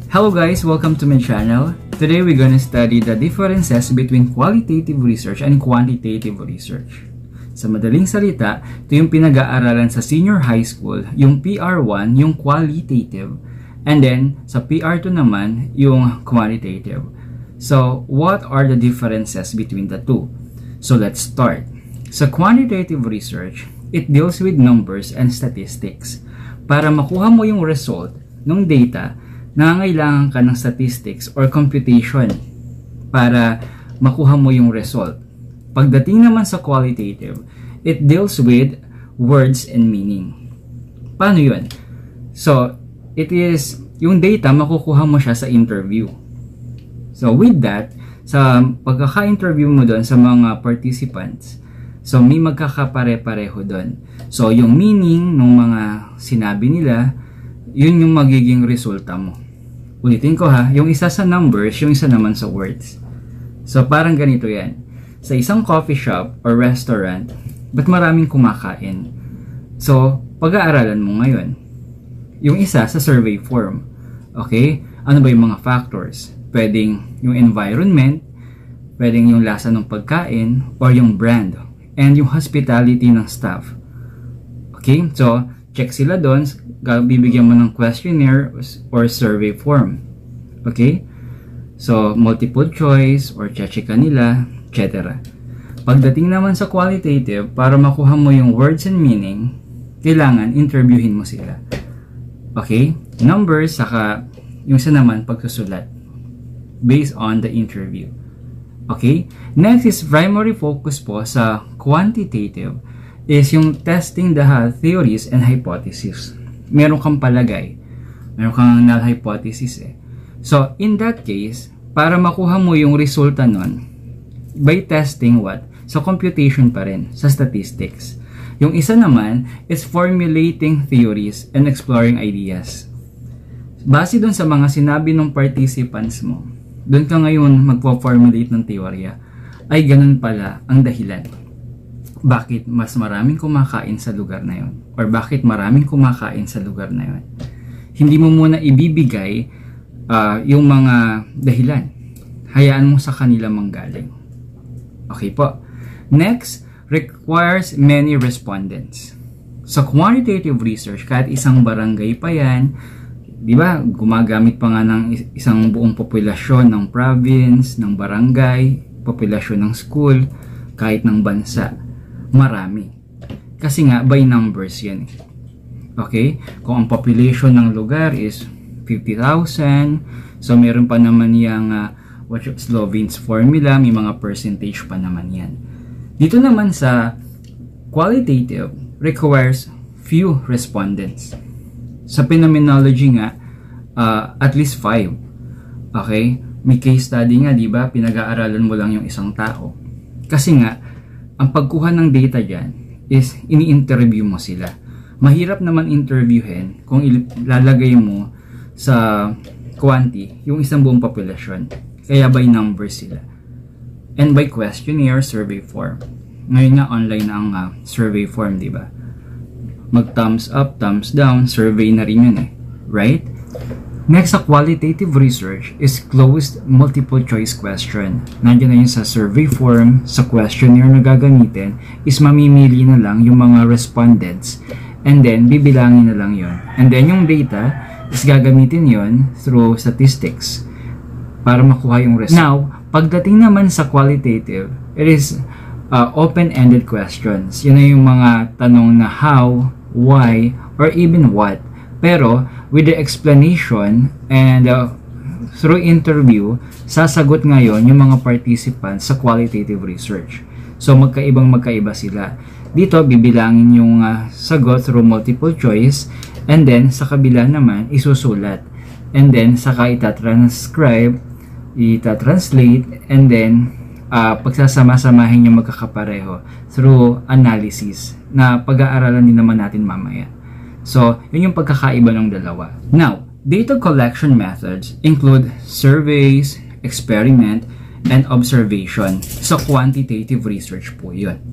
Hello guys, welcome to my channel. Today we're gonna study the differences between qualitative research and quantitative research. Sa madaling salita, ito yung pinag-aaralan sa senior high school, yung PR1, yung qualitative, and then sa PR2 naman, yung quantitative. So, what are the differences between the two? So, let's start. Sa quantitative research, it deals with numbers and statistics. Para makuha mo yung result ng data, nangangailangan ka ng statistics or computation para makuha mo yung result. Pagdating naman sa qualitative, it deals with words and meaning. Paano yun? So, it is, yung data, makukuha mo siya sa interview. So, with that, sa pagkaka-interview mo doon sa mga participants, so may magkakapare-pareho doon. So, yung meaning ng mga sinabi nila, yun yung magiging resulta mo. Ulitin ko ha, yung isa sa numbers, yung isa naman sa words. So, parang ganito yan. Sa isang coffee shop or restaurant, ba't maraming kumakain? So, pag-aaralan mo ngayon. Yung isa sa survey form. Okay? Ano ba yung mga factors? Pwedeng yung environment, pwedeng yung lasa ng pagkain, or yung brand, and yung hospitality ng staff. Okay? So, check sila doon, bibigyan mo ng questionnaire or survey form. Okay? So, multiple choice or check ka nila, etc. Pagdating naman sa qualitative, para makuha mo yung words and meaning, kailangan interviewin mo sila. Okay? Numbers, saka yung isa naman pagsusulat based on the interview. Okay? Next is primary focus po sa quantitative is yung testing the theories and hypotheses. Meron kang palagay. Meron kang null hypothesis eh. So, in that case, para makuha mo yung resulta nun, by testing what? Sa computation pa rin, sa statistics. Yung isa naman is formulating theories and exploring ideas. Base dun sa mga sinabi ng participants mo, dun ka ngayon magpo-formulate ng teorya, ay ganun pala ang dahilan. Bakit mas maraming kumakain sa lugar na yon? Or bakit maraming kumakain sa lugar na yon? Hindi mo muna ibibigay yung mga dahilan. Hayaan mo sa kanila manggaling. Okay po. Next, requires many respondents. Sa quantitative research, kahit isang barangay pa yan, di ba, gumagamit pa nga ng isang buong populasyon ng province, ng barangay, populasyon ng school, kahit ng bansa. Marami. Kasi nga, by numbers yan. Okay? Kung ang population ng lugar is 50,000, so meron pa naman yung Slovenes formula, may mga percentage pa naman yan. Dito naman sa qualitative, requires few respondents. Sa phenomenology nga, at least 5. Okay? May case study nga, di ba? Pinag-aaralan mo lang yung isang tao. Kasi nga, ang pagkuha ng data dyan is ini-interview mo sila. Mahirap naman interviewin kung ilalagay mo sa quanti yung isang buong populasyon. Kaya by numbers sila. And by questionnaire, survey form. Ngayon nga online na ang survey form, di ba? Mag thumbs up, thumbs down, survey na rin yun eh. Right? Next sa qualitative research is closed multiple choice question. Nandiyan na yun sa survey form, sa questionnaire na gagamitin, is mamimili na lang yung mga respondents and then bibilangin na lang yun. And then yung data is gagamitin yun through statistics para makuha yung result. Now, pagdating naman sa qualitative, it is open-ended questions. Yun na yung mga tanong na how, why, or even what. Pero, with the explanation and through interview, sasagot ngayon yung mga participants sa qualitative research. So, magkaiba sila. Dito, bibilangin yung sagot through multiple choice and then, sa kabila naman, isusulat. And then, saka itatranscribe, itatranslate, and then, pagsasama-samahin yung magkakapareho through analysis na pag-aaralan din naman natin mamaya. So, yun yung pagkakaiba ng dalawa. Now, data collection methods include surveys, experiment, and observation. So, quantitative research po yun.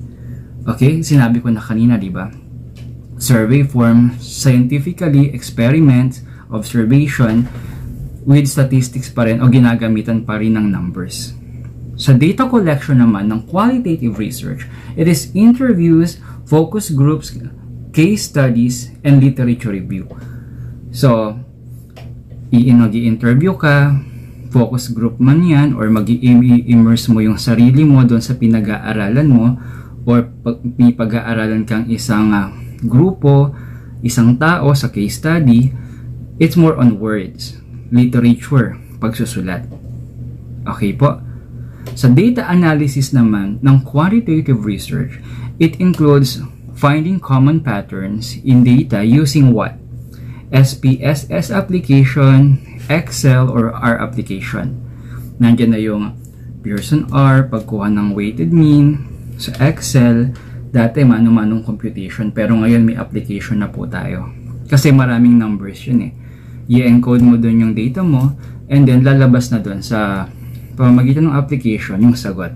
Okay? Sinabi ko na kanina, di ba? Survey form, scientifically, experiment, observation, with statistics pa rin o ginagamitan pa rin ng numbers. Sa data collection naman ng qualitative research, it is interviews, focus groups, case studies, and literature review. So, i-interview ka, focus group man yan, or mag-immerse mo yung sarili mo doon sa pinag-aaralan mo, or may pag-aaralan kang isang grupo, isang tao sa case study. It's more on words, literature, pagsusulat. Okay po? Sa data analysis naman ng quantitative research, it includes finding common patterns in data using what? SPSS application, Excel, or R application. Nandiyan na yung Pearson R, pagkuha ng weighted mean. Sa Excel, dati mano-manong computation, pero ngayon may application na po tayo. Kasi maraming numbers yun eh. I-encode mo dun yung data mo, and then lalabas na dun sa pamamagitan ng application yung sagot.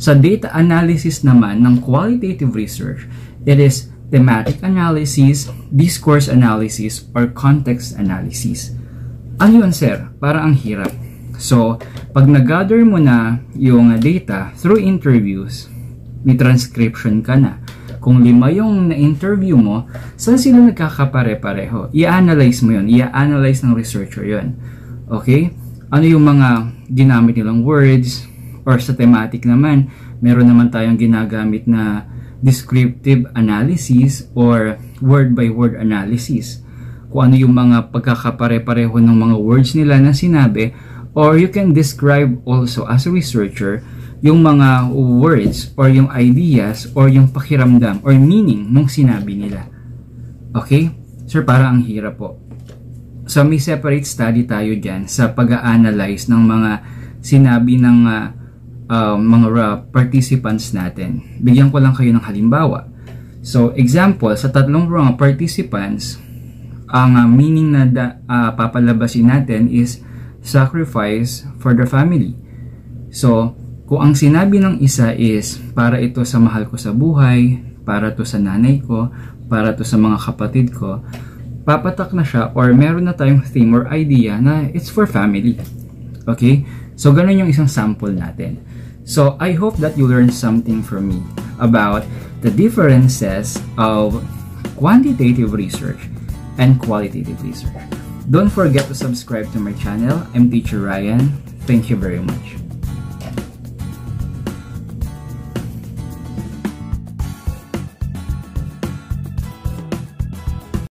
Sa data analysis naman ng qualitative research, it is thematic analysis, discourse analysis, or context analysis. Ano yun, sir? Parang ang hirap. So, pag nag-gather mo na yung data through interviews, may transcription ka na. Kung 5 yung na-interview mo, saan sila nagkakapare-pareho? I-analyze mo yun. I-analyze ng researcher yun. Okay? Ano yung mga ginamit nilang words? Or sa thematic naman, meron naman tayong ginagamit na descriptive analysis or word-by-word analysis. Kung ano yung mga pagkakapare-pareho ng mga words nila na sinabi, or you can describe also as a researcher yung mga words or yung ideas or yung pakiramdam or meaning nung sinabi nila. Okay? Sir, parang ang hirap po. So, may separate study tayo dyan sa pag-a-analyze ng mga sinabi ng mga participants natin. Bigyan ko lang kayo ng halimbawa. So, example, sa 3 mga participants, ang meaning na papalabasin natin is sacrifice for the family. So, kung ang sinabi ng isa is para ito sa mahal ko sa buhay, para to sa nanay ko, para to sa mga kapatid ko, papatak na siya or meron na tayong theme or idea na it's for family. Okay? So, ganun yung isang sample natin. So, I hope that you learned something from me about the differences of quantitative research and qualitative research. Don't forget to subscribe to my channel. I'm Teacher Ryan. Thank you very much.